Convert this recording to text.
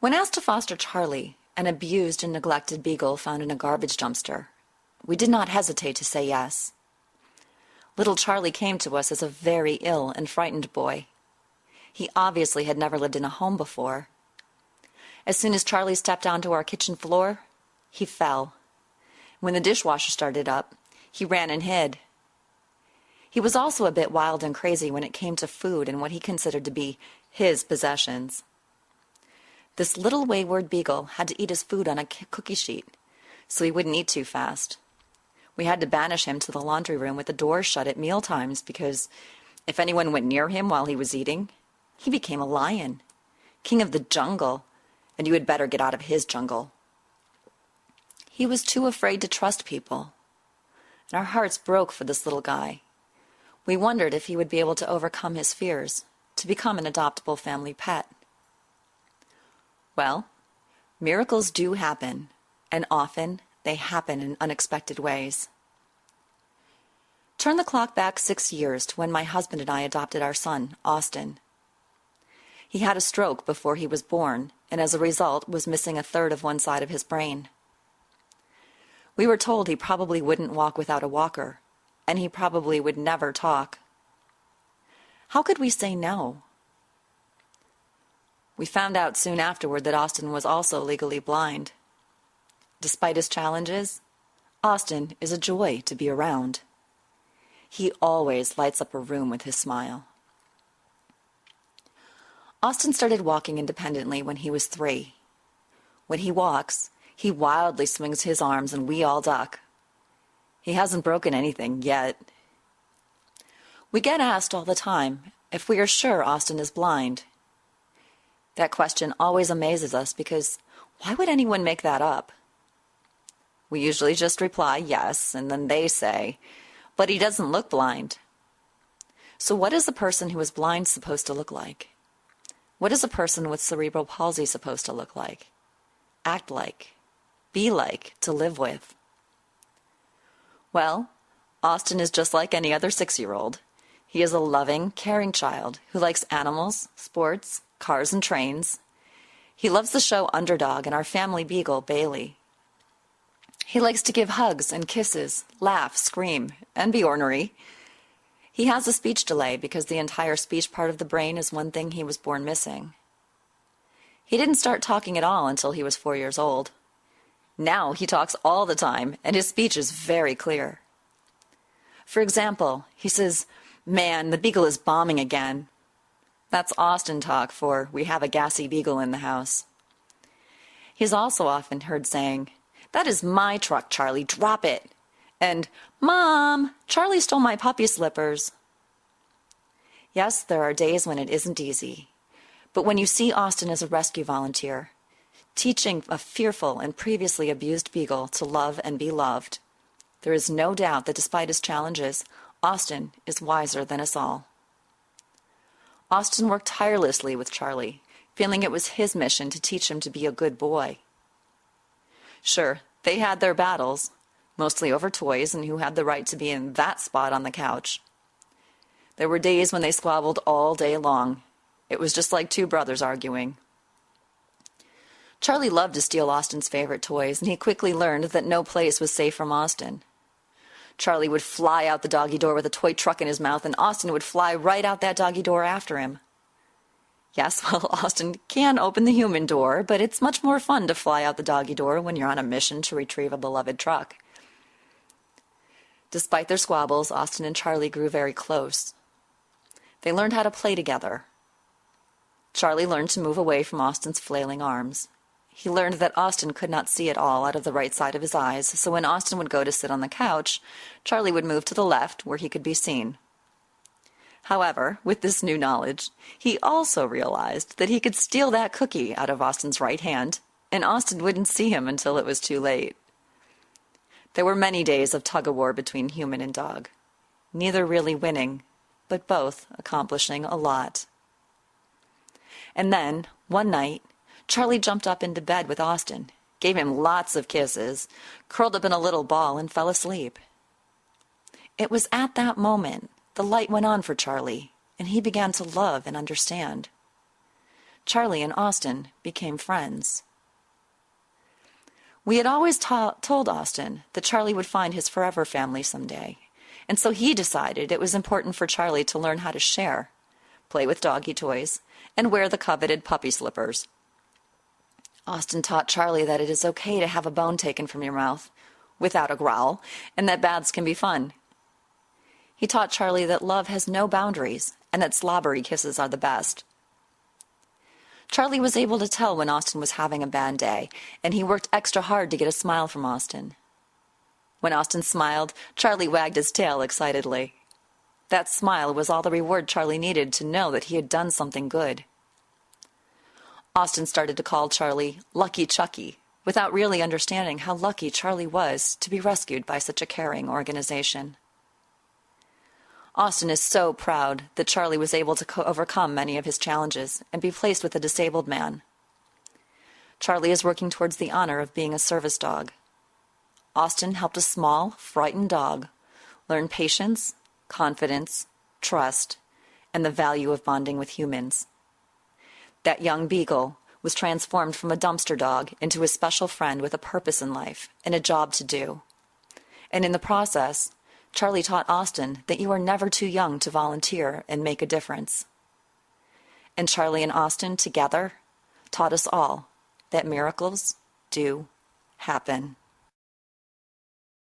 When asked to foster Charlie, an abused and neglected beagle found in a garbage dumpster, we did not hesitate to say yes. Little Charlie came to us as a very ill and frightened boy. He obviously had never lived in a home before. As soon as Charlie stepped onto our kitchen floor, he fell. When the dishwasher started up, he ran and hid. He was also a bit wild and crazy when it came to food and what he considered to be his possessions. This little wayward beagle had to eat his food on a cookie sheet, so he wouldn't eat too fast. We had to banish him to the laundry room with the doors shut at meal times because if anyone went near him while he was eating, he became a lion, king of the jungle, and you had better get out of his jungle. He was too afraid to trust people, and our hearts broke for this little guy. We wondered if he would be able to overcome his fears, to become an adoptable family pet. Well, miracles do happen, and often they happen in unexpected ways. Turn the clock back 6 years to when my husband and I adopted our son, Austin. He had a stroke before he was born, and as a result was missing a third of one side of his brain. We were told he probably wouldn't walk without a walker, and he probably would never talk. How could we say no? We found out soon afterward that Austin was also legally blind. Despite his challenges, Austin is a joy to be around. He always lights up a room with his smile. Austin started walking independently when he was 3. When he walks, he wildly swings his arms and we all duck. He hasn't broken anything yet. We get asked all the time if we are sure Austin is blind. That question always amazes us because why would anyone make that up? We usually just reply yes, and then they say, but he doesn't look blind. So what is a person who is blind supposed to look like? What is a person with cerebral palsy supposed to look like, act like, be like, to live with? Well, Austin is just like any other 6-year-old. He is a loving, caring child who likes animals, sports, cars, and trains. He loves the show Underdog and our family beagle, Bailey. He likes to give hugs and kisses, laugh, scream, and be ornery. He has a speech delay because the entire speech part of the brain is one thing he was born missing. He didn't start talking at all until he was 4 years old. Now he talks all the time, and his speech is very clear. For example, he says, "Man, the beagle is bombing again." That's Austin talk for "we have a gassy beagle in the house." He's also often heard saying, "That is my truck, Charlie, drop it." And, "Mom, Charlie stole my puppy slippers." Yes, there are days when it isn't easy. But when you see Austin as a rescue volunteer, teaching a fearful and previously abused beagle to love and be loved, there is no doubt that despite his challenges, Austin is wiser than us all. Austin worked tirelessly with Charlie, feeling it was his mission to teach him to be a good boy. Sure, they had their battles, mostly over toys and who had the right to be in that spot on the couch. There were days when they squabbled all day long. It was just like two brothers arguing. Charlie loved to steal Austin's favorite toys, and he quickly learned that no place was safe from Austin. Charlie would fly out the doggy door with a toy truck in his mouth, and Austin would fly right out that doggy door after him. Yes, well, Austin can open the human door, but it's much more fun to fly out the doggy door when you're on a mission to retrieve a beloved truck. Despite their squabbles, Austin and Charlie grew very close. They learned how to play together. Charlie learned to move away from Austin's flailing arms. He learned that Austin could not see at all out of the right side of his eyes, so when Austin would go to sit on the couch, Charlie would move to the left where he could be seen. However, with this new knowledge, he also realized that he could steal that cookie out of Austin's right hand, and Austin wouldn't see him until it was too late. There were many days of tug-of-war between human and dog, neither really winning, but both accomplishing a lot. And then, one night, Charlie jumped up into bed with Austin, gave him lots of kisses, curled up in a little ball, and fell asleep. It was at that moment the light went on for Charlie, and he began to love and understand. Charlie and Austin became friends. We had always told Austin that Charlie would find his forever family someday, and so he decided it was important for Charlie to learn how to share, play with doggy toys, and wear the coveted puppy slippers. Austin taught Charlie that it is okay to have a bone taken from your mouth without a growl, and that baths can be fun. He taught Charlie that love has no boundaries and that slobbery kisses are the best. Charlie was able to tell when Austin was having a bad day, and he worked extra hard to get a smile from Austin. When Austin smiled, Charlie wagged his tail excitedly. That smile was all the reward Charlie needed to know that he had done something good. Austin started to call Charlie Lucky Chucky, without really understanding how lucky Charlie was to be rescued by such a caring organization. Austin is so proud that Charlie was able to overcome many of his challenges and be placed with a disabled man. Charlie is working towards the honor of being a service dog. Austin helped a small, frightened dog learn patience, confidence, trust, and the value of bonding with humans. That young beagle was transformed from a dumpster dog into a special friend with a purpose in life and a job to do. And in the process, Charlie taught Austin that you are never too young to volunteer and make a difference. And Charlie and Austin together taught us all that miracles do happen.